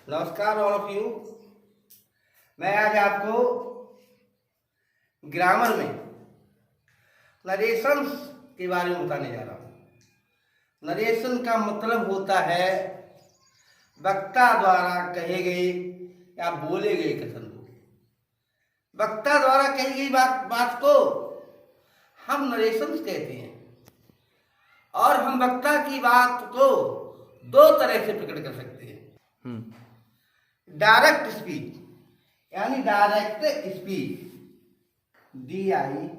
नमस्कार all of you. मैं आज आपको ग्रामर में नरेशंस के बारे में बताने जा रहा हूँ। नरेशन का मतलब होता है वक्ता द्वारा कहे गए या बोले गए कथन को। वक्ता द्वारा कही गई बात को हम नरेशंस कहते हैं और हम वक्ता की बात को दो तरह से प्रकट कर सकते हैं। डायरेक्ट स्पीच यानी डायरेक्ट स्पीच, DIRECT,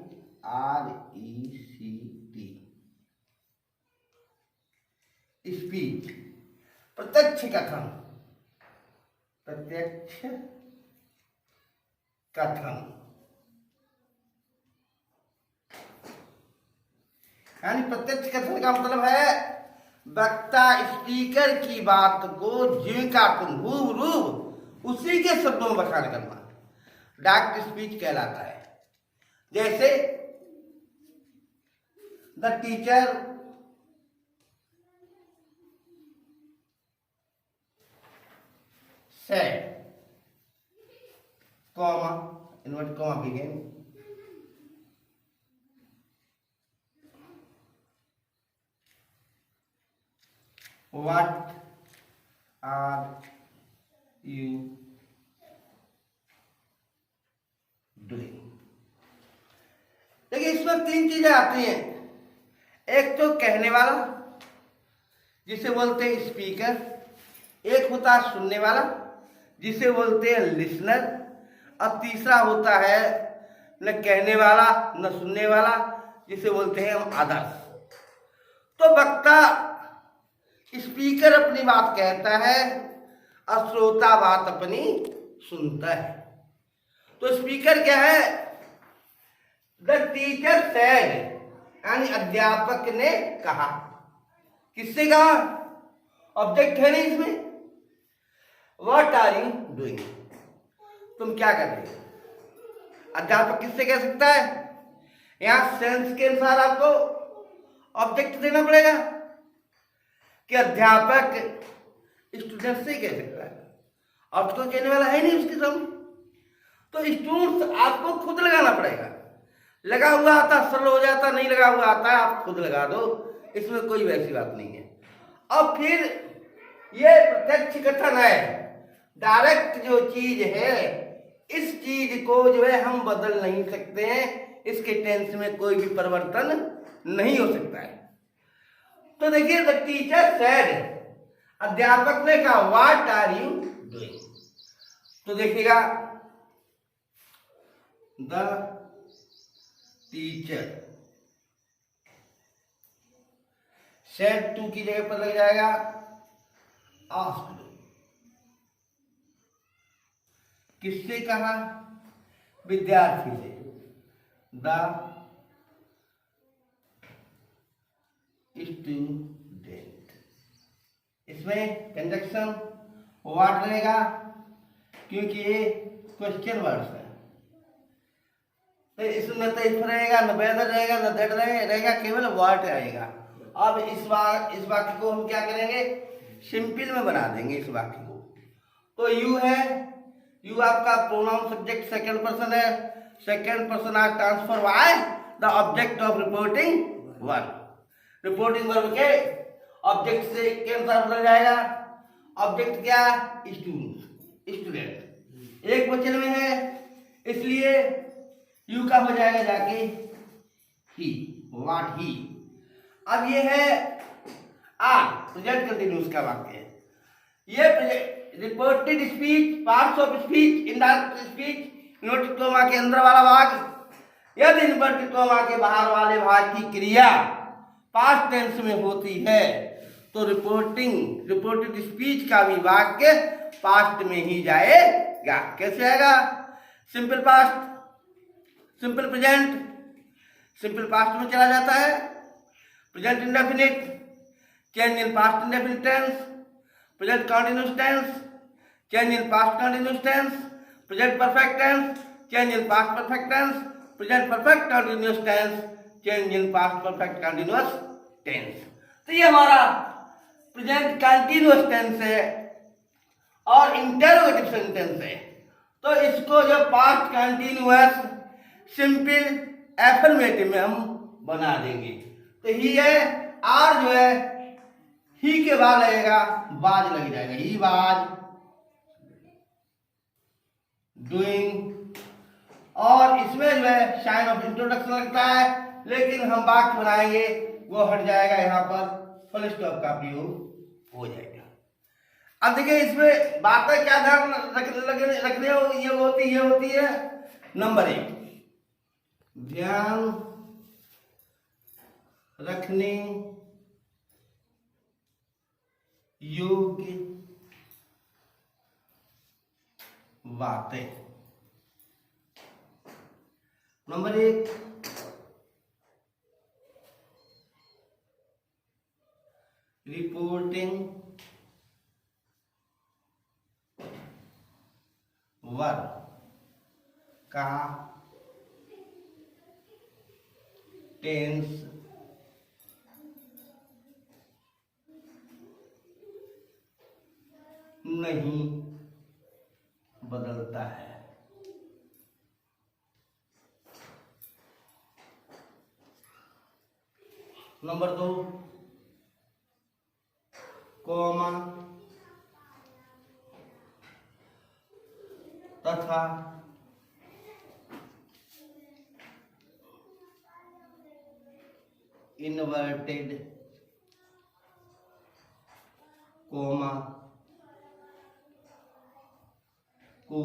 स्पीच। प्रत्यक्ष कथन, प्रत्यक्ष कथन यानी प्रत्यक्ष कथन का मतलब है वक्ता स्पीकर की बात को ज्यों का तुम हूबहू उसी के शब्दों में बखान करना डायरेक्ट स्पीच कहलाता है। जैसे the teacher said, comma, inverted comma begin, what are you doing? देखिए इसमें तीन चीजें आती हैं। एक तो कहने वाला जिसे बोलते हैं स्पीकर, एक होता है सुनने वाला जिसे बोलते हैं लिसनर, और तीसरा होता है न कहने वाला न सुनने वाला जिसे बोलते हैं हम अदर्स। तो वक्ता स्पीकर अपनी बात कहता है और श्रोता बात अपनी सुनता है। तो स्पीकर क्या है? द टीचर सेड यानी अध्यापक ने कहा। किससे कहा? ऑब्जेक्ट है नहीं इसमें। What are you doing? तुम क्या कर रहे हो? अध्यापक किससे कह सकता है? यहां सेंस के अनुसार आपको ऑब्जेक्ट देना पड़ेगा कि अध्यापक स्टूडेंट से कह सकता है, अब तो कहने वाला है नहीं उसकी समझ। तो स्टूडेंट्स आपको खुद लगाना पड़ेगा। लगा हुआ आता सरल हो जाता, नहीं लगा हुआ आता है आप खुद लगा दो, इसमें कोई वैसी बात नहीं है। अब फिर ये प्रत्यक्ष कथन है, डायरेक्ट जो चीज है इस चीज को जो है हम बदल नहीं सकते हैं, इसके टेंस में कोई भी परिवर्तन नहीं हो सकता है। तो देखिए द टीचर सेड, अध्यापक ने कहा व्हाट आर यू डूइंग। तो देखिएगा द टीचर सेड टू की जगह पर लग जाएगा आस्क्ड। किससे कहा? विद्यार्थी से। द स्टूडेंट, इसमें कंजक्शन व्हाट रहेगा क्योंकि ये क्वेश्चन वर्ड्स है। तो इसमें तो इफ रहेगा, न वेदर रहेगा, न दैट रहेगा, केवल व्हाट आएगा। अब इस वाक्य को हम क्या करेंगे? सिंपल में बना देंगे इस वाक्य को। तो यू है, यू आपका प्रोनाउन सब्जेक्ट सेकंड पर्सन है, second person are transfer by the object of reporting verb. Reporting verb के ऑब्जेक्ट से के अनुसार बदल जाएगा। ऑब्जेक्ट क्या? स्टूडेंट एक वचन में है इसलिए यू का हो जाएगा जाके ही, व्हाट ही। अब ये है आर, प्रेजेंट कंटिन्यूअस का वाक्य है। ये reported speech, parts of speech, indirect speech, inverted comma के अंदर वाला भाग यदि इन्वर्टेड कॉमा के बाहर वाले भाग की क्रिया पास्ट टेंस में होती है तो रिपोर्टेड स्पीच का भी वाक्य पास्ट में ही जाएगा। कैसे आएगा? Simple past, simple present, simple past में चला जाता है। Present indefinite, change in past indefinite tense, present continuous tense, change in past continuous tense, present perfect tense, change in past perfect tense, present perfect continuous tense, change in past perfect continuous tense. तो ये हमारा present continuous tense है और interrogative sentence है, तो इसको जो past continuous simple affirmative में हम बना देंगे। तो ही है, आर जो है ही के बाद लगेगा वाज लग जाएगा, ही वाज डूइंग, और इसमें जो है साइन ऑफ इंट्रोडक्शन लगता है, लेकिन हम वाक्य बनाएंगे वो हट जाएगा, यहाँ पर फुल स्टॉप का प्रयोग हो जाएगा। अब देखिए इसमें बातें क्या ध्यान रखने ये होती है। नंबर 1, ध्यान रखने योग्य बातें। नंबर 1, रिपोर्टिंग वर्ब का टेंस नहीं बदलता है। नंबर 2, कॉमा तथा इन्वर्टेड कॉमा को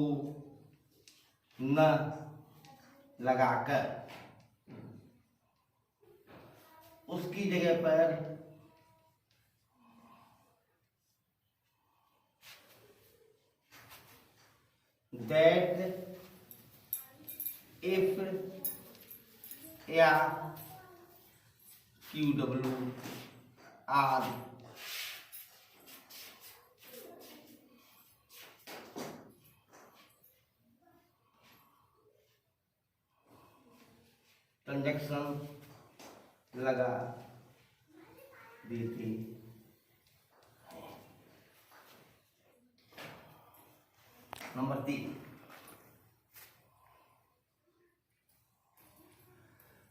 न लगाकर उसकी जगह पर दैट, इफ या QW आदि कंजक्शन लगा देती है। नंबर 3,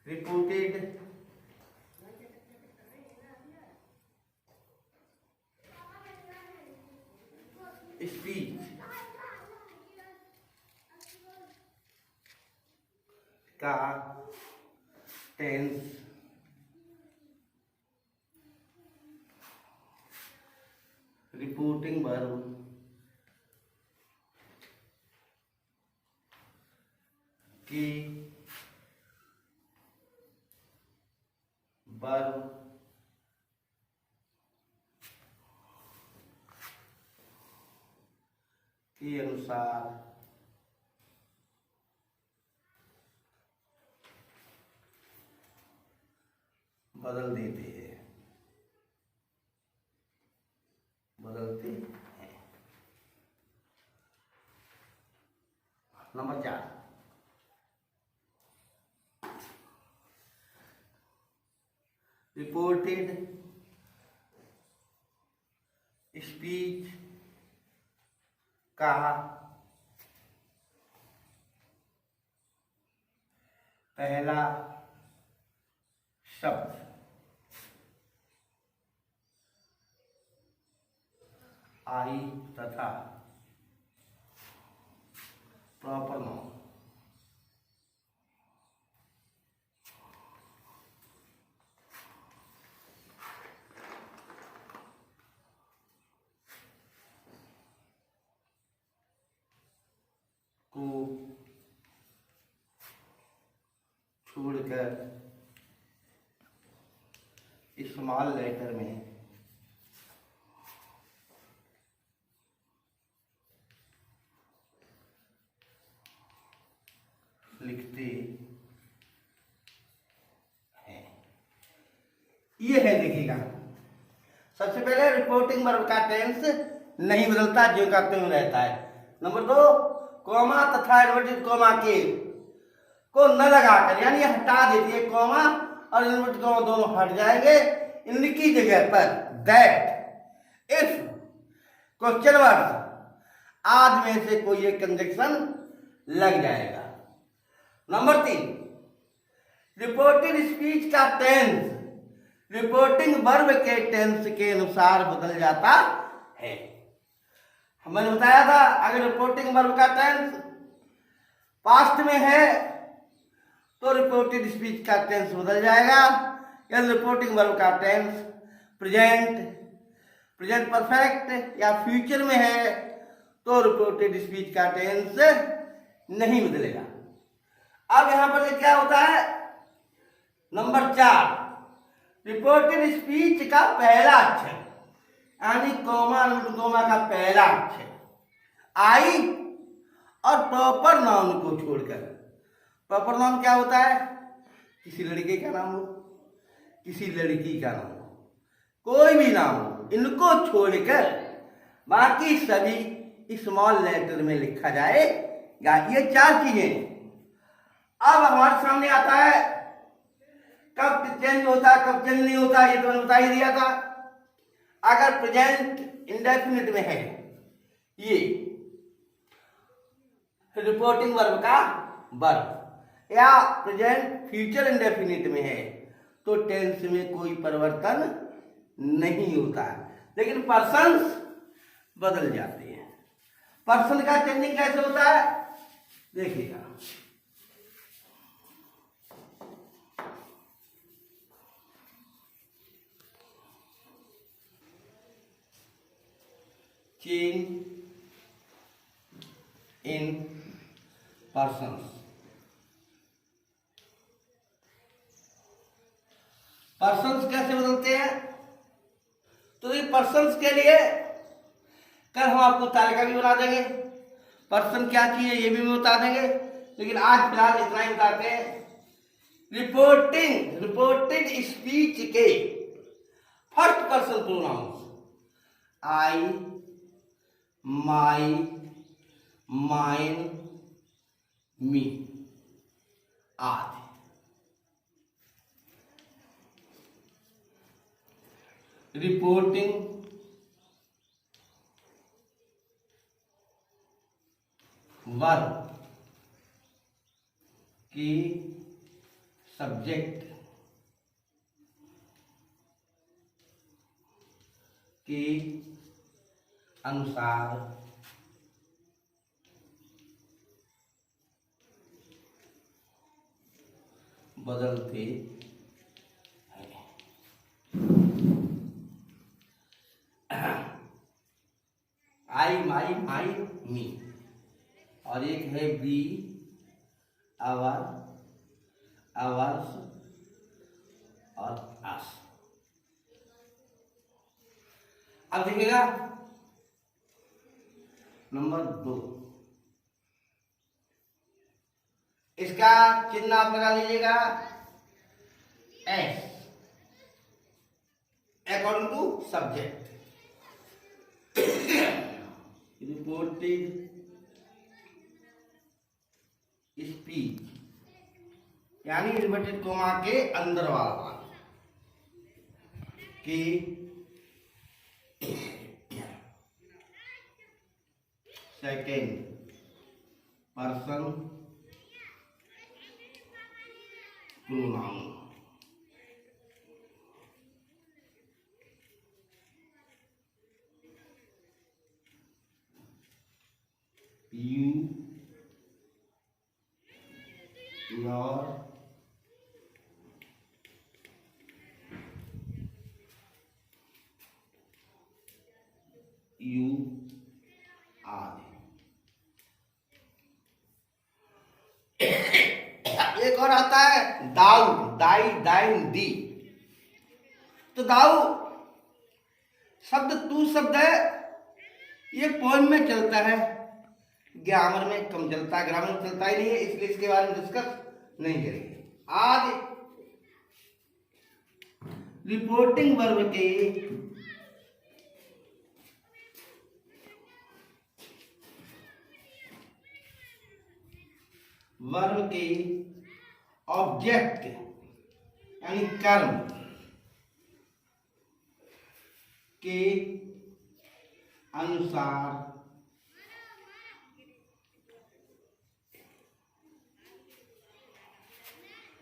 रिपोर्टेड स्पीच का टेंस रिपोर्टिंग वर्ब के वर्ब के अनुसार बदलते हैं। नंबर 4, रिपोर्टेड स्पीच का पहला शब्द आई तथा प्रॉपर नाउन को छोड़कर स्मॉल लेटर में लिखते हैं। ये है, देखिएगा सबसे पहले रिपोर्टिंग वर्ब का टेंस नहीं बदलता, जो का त्यों रहता है। नंबर 2, कॉमा तथा इन्वर्टेड कॉमा के को न लगाकर, यानी हटा देती है, कॉमा और इन्वर्टेड कॉमा दोनों हट जाएंगे, इनकी जगह पर दैट, इफ, क्वेश्चन वर्ड आज में से कोई एक कंजक्शन लग जाएगा। नंबर 3, रिपोर्टेड स्पीच का टेंस रिपोर्टिंग वर्ब के टेंस के अनुसार बदल जाता है। मैंने बताया था अगर रिपोर्टिंग वर्ब का टेंस पास्ट में है तो रिपोर्टेड स्पीच का टेंस बदल जाएगा। यदि रिपोर्टिंग वर्ब का टेंस प्रेजेंट परफेक्ट या फ्यूचर में है तो रिपोर्टेड स्पीच का टेंस नहीं बदलेगा। अब यहां पर क्या होता है, नंबर 4, रिपोर्टेड स्पीच का पहला अक्षर यानी कॉमा अनुकोमा का पहला अक्षर आई और प्रॉपर नाउन को छोड़कर। प्रॉपर नाउन क्या होता है, किसी लड़के का नाम हो, किसी लड़की का नाम हो, कोई भी नाम हो, इनको छोड़कर बाकी सभी स्मॉल लेटर में लिखा जाएगा। ये 4 चीजें। अब हमारे सामने आता है कब चेंज होता है कब चेंज नहीं होता, ये तो मैंने बता ही दिया था। अगर प्रेजेंट इंडेफिनिट में है ये रिपोर्टिंग वर्ब का वर्ब या प्रेजेंट फ्यूचर इंडेफिनिट में है तो टेंस में कोई परिवर्तन नहीं होता है, लेकिन पर्सन्स बदल जाते हैं। पर्सन का चेंजिंग कैसे होता है देखिएगा। Change in persons. पर्सन्स कैसे बदलते हैं, तो ये पर्सन्स के लिए कल हम आपको तालिका भी बना देंगे, पर्सन क्या चीज है ये भी बता देंगे, लेकिन आज फिलहाल इतना ही बताते हैं। रिपोर्टेड स्पीच के फर्स्ट पर्सन प्रोनाउंस आई, माई, माइन, मी आदि। रिपोर्टिंग वर्ब की सब्जेक्ट के अनुसार बदलते हैं। आई, माई, माई, मी, और एक है बी, आवर, आवर्स और अस। अब देखिएगा नंबर 2, इसका चिन्ह आप लगा लीजिएगा S, according to subject. Reported speech यानी इन्वर्टेड कोमा के अंदर वाला कि second person pronoun. You, your, you आदि। एक और आता है दाऊ, दाई, दाइन, दी। तो दाऊ शब्द तू शब्द है, ये पोएम में चलता है, ग्रामर में कम चलता है, ग्रामर में चलता ही नहीं है, इसलिए इसके बारे में डिस्कस नहीं करेंगे आज। रिपोर्टिंग वर्ब के ऑब्जेक्ट यानी कर्म के अनुसार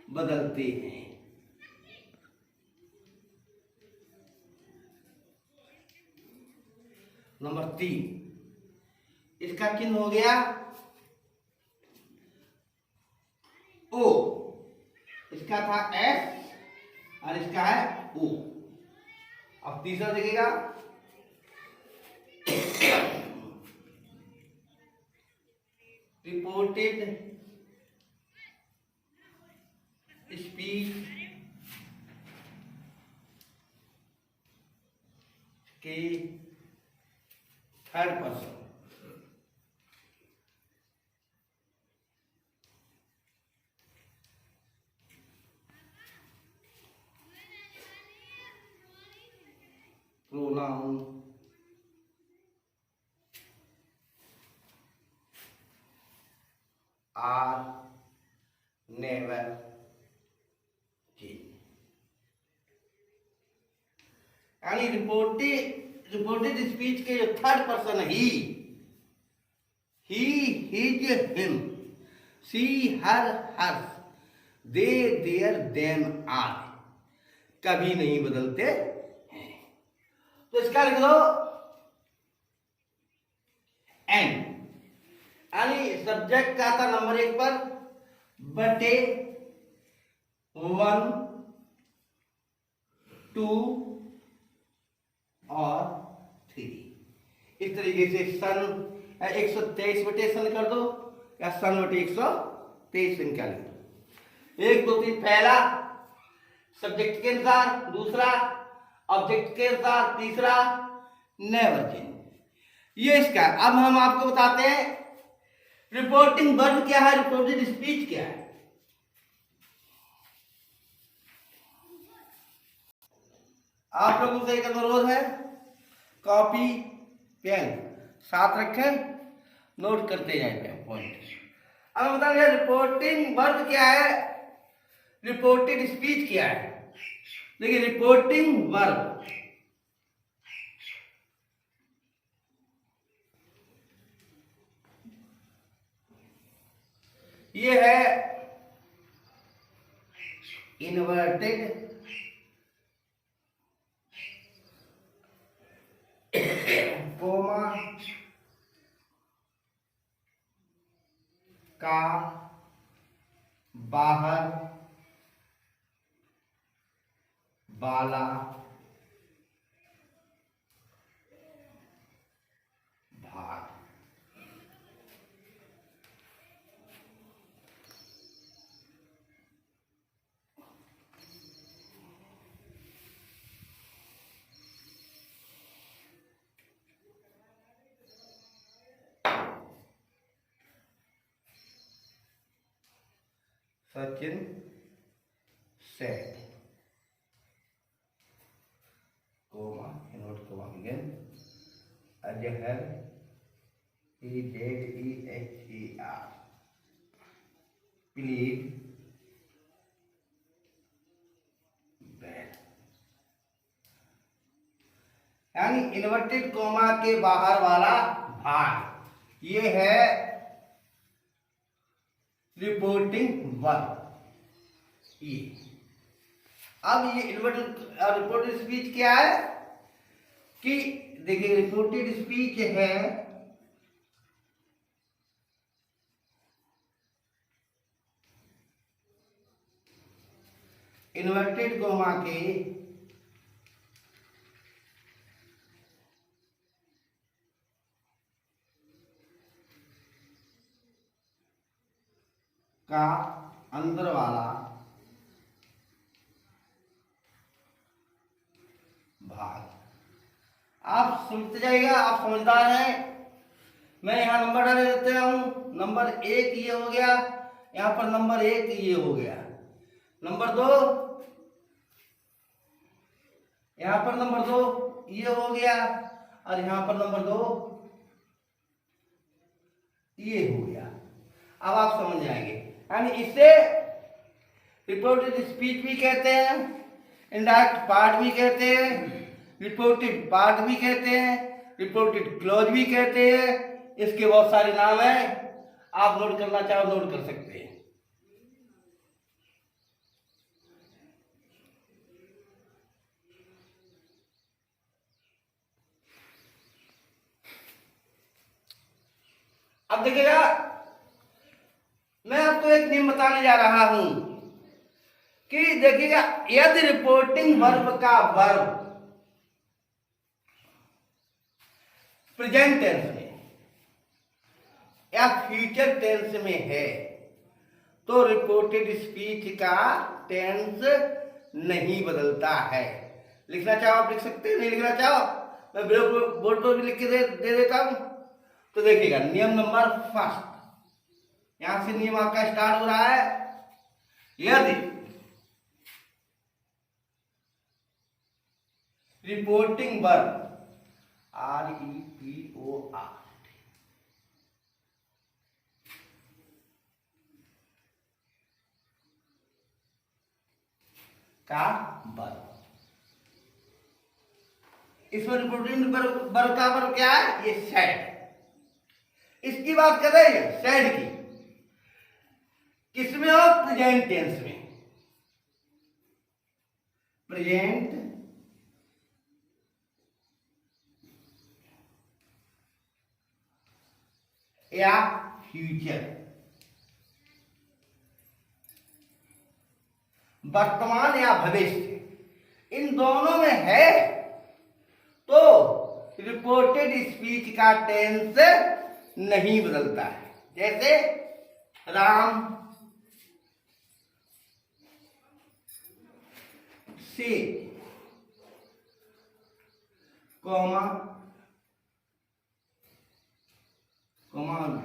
बदलते हैं। नंबर 3, इसका चिन्ह हो गया ओ, इसका था एस और इसका है ओ। अब तीसरा देखिएगा, रिपोर्टेड स्पीच के third person. Pronoun are never change. यानी रिपोर्टेड स्पीच के जो third person he, his, him, she, her, hers, they, there, them, are कभी नहीं बदलते हैं। तो इसका लिख दो एन, यानी सब्जेक्ट का था नंबर 1 पर बटे 1, 2 और 3। इस तरीके से सन 123 बटे सन कर दो या सन बटे 123 निकाल दो। 1, 2, 3 पहला सब्जेक्ट के अनुसार, दूसरा ऑब्जेक्ट के अनुसार, तीसरा नेवर चेंज। ये इसका। अब हम आपको बताते हैं रिपोर्टिंग वर्ब क्या है, रिपोर्टेड स्पीच क्या है। आप लोगों से एक अनुरोध है, कॉपी पेन साथ रखें, नोट करते जाएंगे पॉइंट। अब बताइए रिपोर्टिंग वर्ब क्या है, रिपोर्टेड स्पीच क्या है। देखिए रिपोर्टिंग वर्ब ये है इन्वर्टेड कोमा का बाहर वाला भाग। Sachin said, comma, inward comma again, Ajahar, Ezer, played bad। यानी इन्वर्टेड कोमा के बाहर वाला भाग ये है रिपोर्टिंग वर्ब। ये अब ये रिपोर्टेड स्पीच क्या है कि देखिए रिपोर्टेड स्पीच है इन्वर्टेड कोमा के का अंदर वाला भाग। आप समझते जाइएगा, आप समझदार हैं। मैं यहां नंबर डाल देता हूं। नंबर 1 ये हो गया, यहां पर नंबर 1 ये हो गया, नंबर 2 यहां पर नंबर 2 ये हो गया और यहां पर नंबर 2 ये हो गया। अब आप समझ जाएंगे। यानी इसे रिपोर्टेड स्पीच भी कहते हैं, इनडायरेक्ट पार्ट भी कहते हैं, रिपोर्टेड पार्ट भी कहते हैं, रिपोर्टेड क्लोज भी कहते हैं। इसके बहुत सारे नाम हैं, आप नोट करना चाहो नोट कर सकते हैं। अब देखिएगा, मैं आपको एक नियम बताने जा रहा हूं कि देखिएगा, यदि रिपोर्टिंग वर्ब का वर्ब प्रेजेंट टेंस में या फ्यूचर टेंस में है तो रिपोर्टेड स्पीच का टेंस नहीं बदलता है। लिखना चाहो आप लिख सकते हैं, नहीं लिखना चाहो मैं बोर्ड पर भी लिख के दे देता हूं। तो देखिएगा, नियम नंबर फर्स्ट, यहां से नियम आपका स्टार्ट हो रहा है। यदि रिपोर्टिंग वर्ब REPOR का वर्ब, इसमें रिपोर्टिंग वर्ब का वर्ब क्या है, ये सैड। इसकी बात कर रहे हैं सैड की, किसमें हो, प्रेजेंट टेंस में, प्रेजेंट या फ्यूचर, वर्तमान या भविष्य, इन दोनों में है तो रिपोर्टेड स्पीच का टेंस नहीं बदलता है। जैसे राम से comma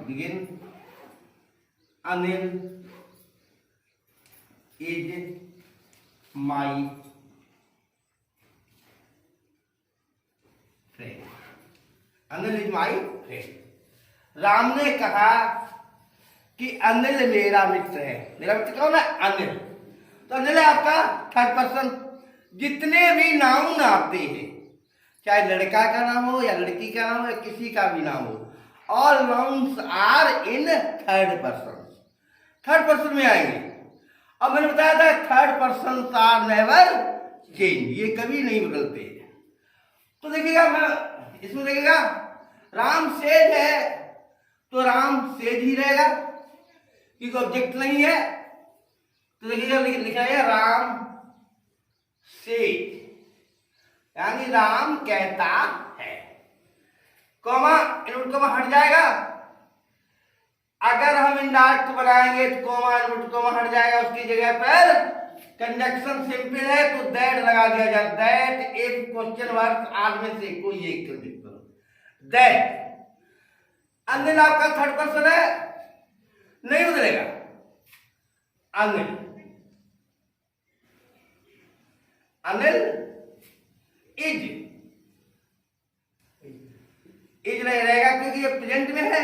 begin Anil is my friend, Anil is my friend. Ram ने कहा कि अनिल मेरा मित्र है। मेरा मित्र कौन है, अनिल। तो अनिल है आपका थर्ड पर्सन। जितने भी नाउन आते हैं, चाहे लड़का का नाम हो या लड़की का नाम हो या किसी का भी नाम हो, all nouns are in third person, third person में आएंगे। अब मैंने बताया था third person are never change, ये कभी नहीं बदलते। तो देखिएगा, मैं इसमें देखिएगा राम सेज है तो राम सेज ही रहेगा क्योंकि ऑब्जेक्ट नहीं है। तो देखिएगा लिखा है राम सेज, यानी राम कहता है। कॉमा, इनवर्ट कॉमा हट जाएगा। अगर हम इंडायरेक्ट बनाएंगे तो कॉमा इनवर्ट कॉमा हट जाएगा, उसकी जगह पर कंजक्शन सिंपल है तो दैट लगा दिया जाए। That if question work are में से कोई एक कर देता हूं, दैट। अनिल आपका थर्ड पर्सन है, नहीं बदलेगा। अनिल, अनिल इज नहीं रहेगा क्योंकि ये प्रेजेंट में है।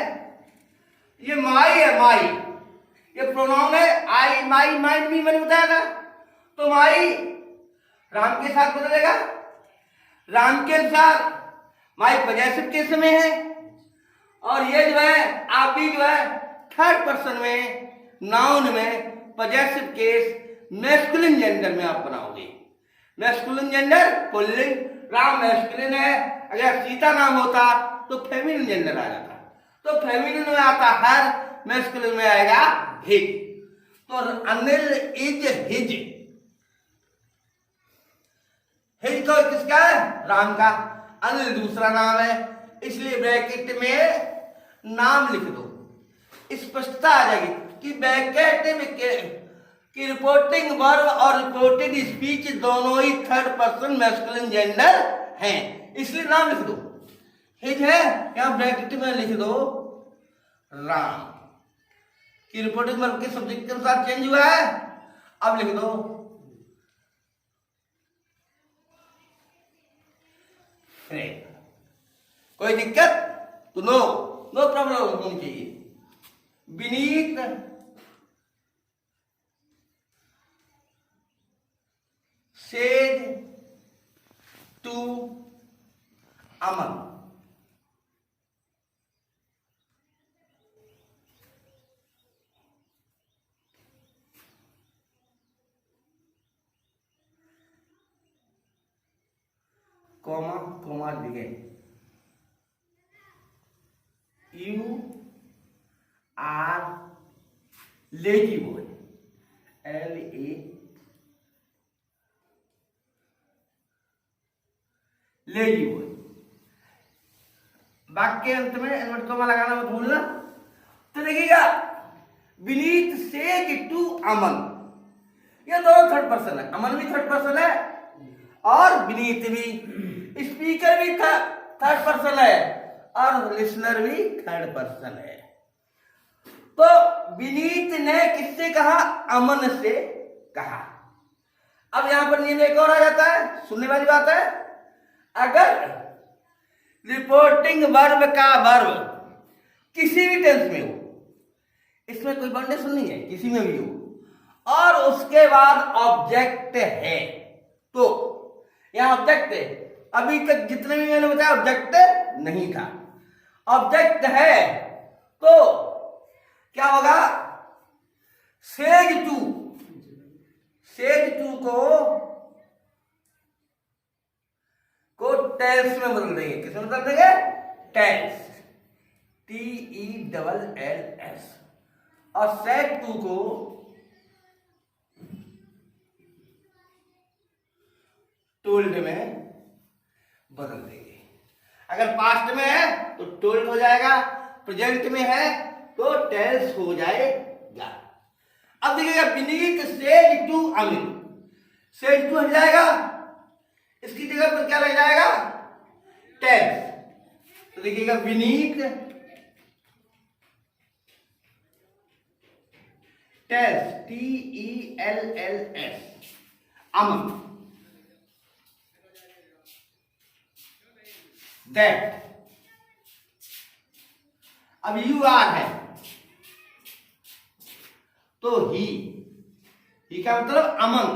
ये माई है, माई ये प्रोनाउन है। आई माई माई भी मैंने बताया था। तो माई राम के साथ बदलेगा। राम के अनुसार माई पॉजेसिव केस में है और ये जो है आप भी जो है थर्ड पर्सन में, नाउन में पॉजेसिव केस मैस्कुलिन जेंडर में आप बनाओगे। Masculine gender pulling, Ram masculine है। अगर सीता नाम होता तो फेमिनिन जेंडर आ जाता। तो फेमिनिन में आता हर, मैस्कुलिन में आएगा हिज। तो अनिल इज हिज। हिज तो किसका है, राम का। अनिल दूसरा नाम है, इसलिए ब्रैकेट में नाम लिख दो, स्पष्टता आ जाएगी कि ब्रैकेट में कि रिपोर्टिंग वर्ब और रिपोर्टेड स्पीच दोनों ही थर्ड पर्सन मैस्कुलिन जेंडर हैं, इसलिए नाम लिख दो। हिज है, यहां ब्रैकेट में लिख दो राम, कि रिपोर्टिंग वर्ब के सब्जेक्ट के अनुसार चेंज हुआ है। अब लिख दो फ्रेंड। कोई दिक्कत तो नो प्रॉब्लम होनी चाहिए। Beneath said to Aman, comma begin, you lazy boy, LA lazy boy. वाक्य अंत में इन्वर्ट कॉमा लगाना मत भूलना। तो देखिएगा विनीत सेज टू अमन, ये दोनों थर्ड पर्सन है, अमन भी थर्ड पर्सन है और विनीत भी, स्पीकर भी थर्ड पर्सन है और लिसनर भी थर्ड पर्सन है। तो विनीत ने किससे कहा? अमन से कहा। अब यहां पर नियम एक और आ जाता है, सुनने वाली बात है, अगर रिपोर्टिंग वर्ब का वर्ब किसी भी टेंस में हो, इसमें कोई कंडीशन नहीं है, किसी में भी हो, और उसके बाद ऑब्जेक्ट है, तो यहां ऑब्जेक्ट है, अभी तक जितने भी मैंने बताया ऑब्जेक्ट नहीं था, ऑब्जेक्ट है, तो क्या होगा? सेज टू को टेल्स में बदल देंगे। किसमें बदल देंगे? टेल्स, TELLS, और सेड टू को टोल्ड में बदल देंगे। अगर पास्ट में है तो टोल्ड हो जाएगा, प्रेजेंट में है तो टेल्स हो जाएगा। अब देखिएगा Vineet says to Amin, says to हट जाएगा, इसकी जगह पर क्या लग जाएगा? टेल्स। तो देखिएगा Vineet tales, TELLS, Aman that. अब यू आर है तो ही का मतलब अमन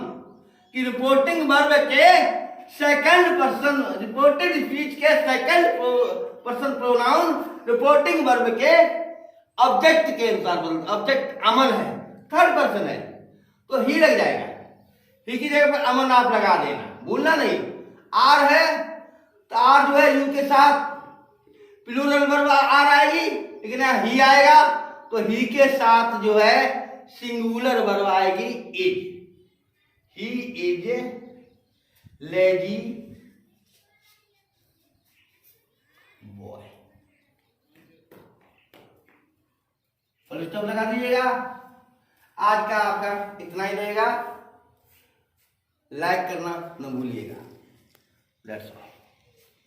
की रिपोर्टिंग वर्ब के सेकंड पर्सन, रिपोर्टेड स्पीच के second person pronoun reporting verb के ऑब्जेक्ट के अनुसार बदल, ऑब्जेक्ट अमन है, थर्ड पर्सन है तो ही लग जाएगा, ही की जगह पर अमन आप लगा देना, भूलना नहीं। आर है तो आर जो है यू के साथ प्लूरल वर्ब आर आएगी, लेकिन यहाँ ही आएगा तो ही के साथ जो है सिंगुलर वर्ब आएगी is, he is lazy boy. Full stop लगा दीजिएगा। आज का आपका इतना ही रहेगा, लाइक करना न भूलिएगा। That's all.